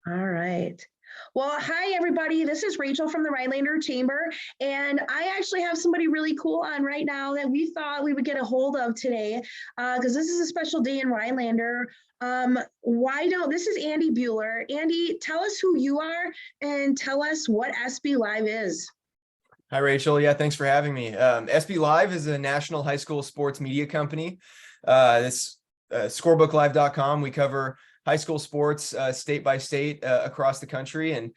All right. Well, hi, everybody. This is Rachel from the Rhinelander Chamber, and I actually have somebody really cool on right now that we thought we would get a hold of today because this is a special day in Rhinelander. This is Andy Buhler. Andy, tell us who you are and tell us what SBLive is. Hi, Rachel. Yeah, thanks for having me. SBLive is a national high school sports media company. This scorebooklive.com. We cover high school sports state by state across the country. And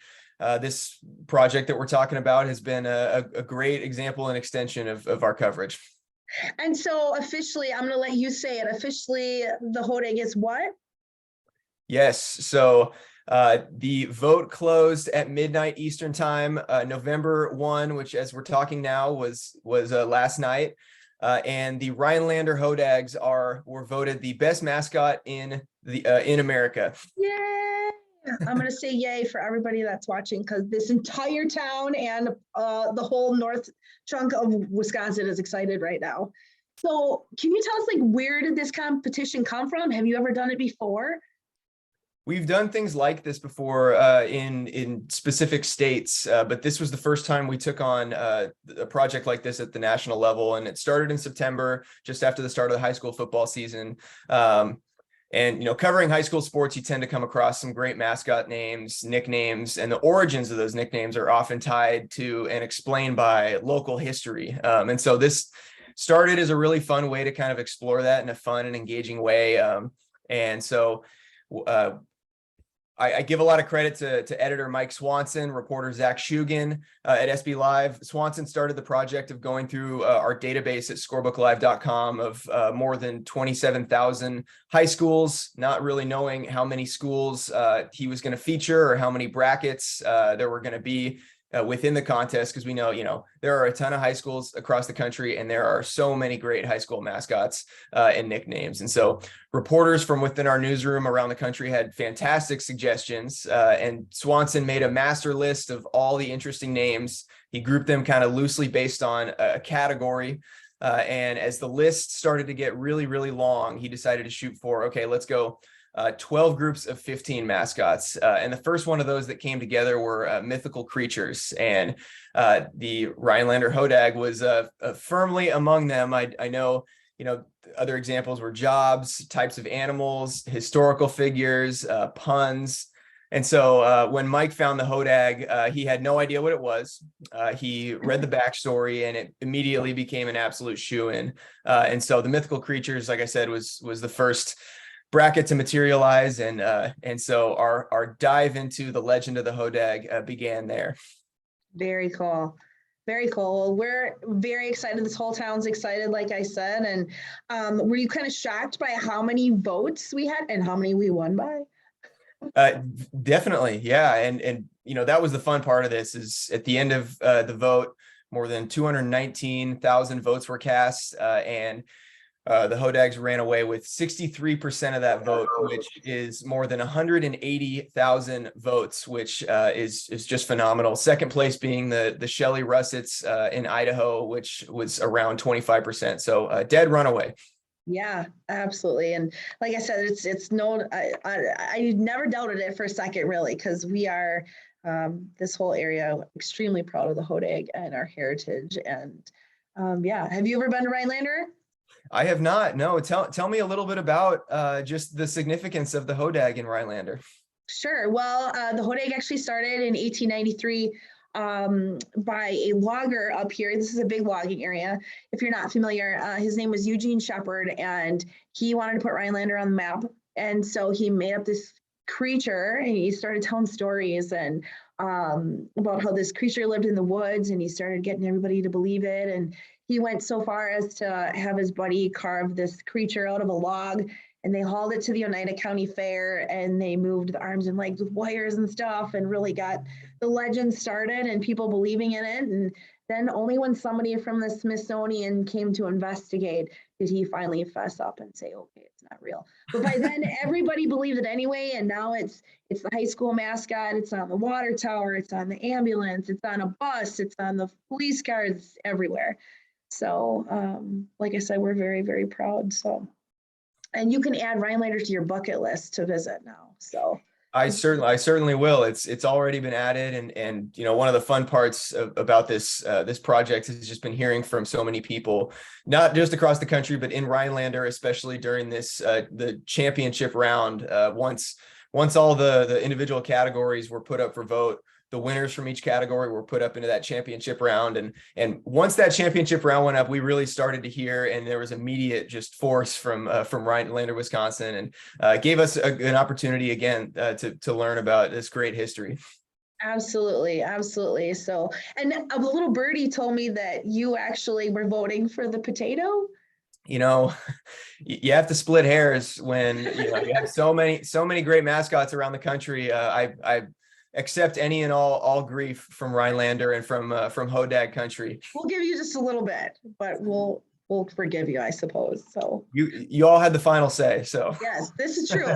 this project that we're talking about has been a great example and extension of our coverage. And so officially, I'm going to let you say it. Officially, the Hodag is what? Yes. So the vote closed at midnight Eastern time, November 1, which as we're talking now was last night. And the Rhinelander Hodags were voted the best mascot in America. Yay! I'm going to say yay for everybody that's watching because this entire town and the whole north chunk of Wisconsin is excited right now. So can you tell us, like, where did this competition come from? Have you ever done it before? We've done things like this before in specific states, but this was the first time we took on a project like this at the national level, and it started in September, just after the start of the high school football season. And covering high school sports, you tend to come across some great mascot names, nicknames, and the origins of those nicknames are often tied to and explained by local history. And so this started as a really fun way to kind of explore that in a fun and engaging way. And so I give a lot of credit to editor Mike Swanson, reporter Zach Shugan at SBLive. Swanson started the project of going through our database at scorebooklive.com of more than 27,000 high schools, not really knowing how many schools he was going to feature or how many brackets there were going to be within the contest, because we know, there are a ton of high schools across the country, and there are so many great high school mascots and nicknames. And so reporters from within our newsroom around the country had fantastic suggestions, and Swanson made a master list of all the interesting names. He grouped them kind of loosely based on a category. And as the list started to get really, really long, he decided to shoot for, okay, let's go 12 groups of 15 mascots. And the first one of those that came together were mythical creatures. And the Rhinelander Hodag was firmly among them. I know, other examples were jobs, types of animals, historical figures, puns. And so when Mike found the Hodag, he had no idea what it was. He read the backstory, and it immediately became an absolute shoo-in. And so the mythical creatures, like I said, was the first bracket to materialize, and so our dive into the legend of the Hodag began there. Very cool. Very cool. We're very excited. This whole town's excited, like I said. And were you kind of shocked by how many votes we had and how many we won by? Definitely, yeah. And that was the fun part of this, is at the end of the vote, more than 219,000 votes were cast, and the Hodags ran away with 63% of that vote, which is more than 180,000 votes, which is just phenomenal. Second place being the Shelley Russets in Idaho, which was around 25%. So dead runaway. Yeah, absolutely. And like I said, it's no, I never doubted it for a second, really, because we are this whole area extremely proud of the Hodag and our heritage. And yeah, have you ever been to Rhinelander? I have not. No, tell me a little bit about just the significance of the Hodag in Rhinelander. Sure. Well, the Hodag actually started in 1893 by a logger up here. This is a big logging area. If you're not familiar, his name was Eugene Shepard, and he wanted to put Rhinelander on the map. And so he made up this creature, and he started telling stories and about how this creature lived in the woods, and he started getting everybody to believe it. And he went so far as to have his buddy carve this creature out of a log, and they hauled it to the Oneida County Fair, and they moved the arms and legs with wires and stuff, and really got the legend started and people believing in it. And then only when somebody from the Smithsonian came to investigate did he finally fess up and say, okay, it's not real. But by then everybody believed it anyway, and now it's the high school mascot. It's on the water tower, it's on the ambulance, it's on a bus, it's on the police cars, everywhere. So like I said, we're very, very proud. So, and you can add Rhinelander to your bucket list to visit now. So I certainly will. It's already been added, and you know, one of the fun parts about this this project has just been hearing from so many people, not just across the country, but in Rhinelander, especially during this the championship round. Once all the individual categories were put up for vote, the winners from each category were put up into that championship round. And once that championship round went up, we really started to hear, and there was immediate just force from Rhinelander, Wisconsin, and gave us an opportunity again to learn about this great history. Absolutely, absolutely. So, and a little birdie told me that you actually were voting for the potato. You know, you have to split hairs when you have so many great mascots around the country. I accept any and all grief from Rhinelander and from Hodag country. We'll give you just a little bit, but we'll forgive you, I suppose. So you all had the final say. So yes, this is true.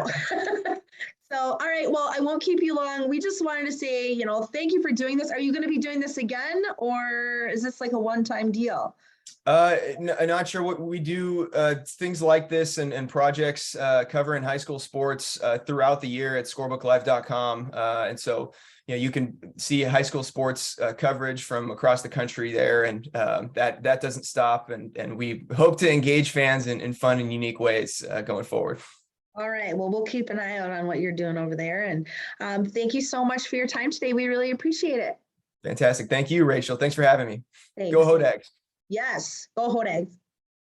So, all right, well, I won't keep you long. We just wanted to say, thank you for doing this. Are you going to be doing this again, or is this like a one-time deal? Not sure. What we do, things like this and projects covering high school sports throughout the year at scorebooklive.com. And so, you can see high school sports coverage from across the country there, and that doesn't stop. And we hope to engage fans in fun and unique ways going forward. All right. Well, we'll keep an eye out on what you're doing over there. And thank you so much for your time today. We really appreciate it. Fantastic. Thank you, Rachel. Thanks for having me. Thanks. Go Hodag. Yes. Go Hodag.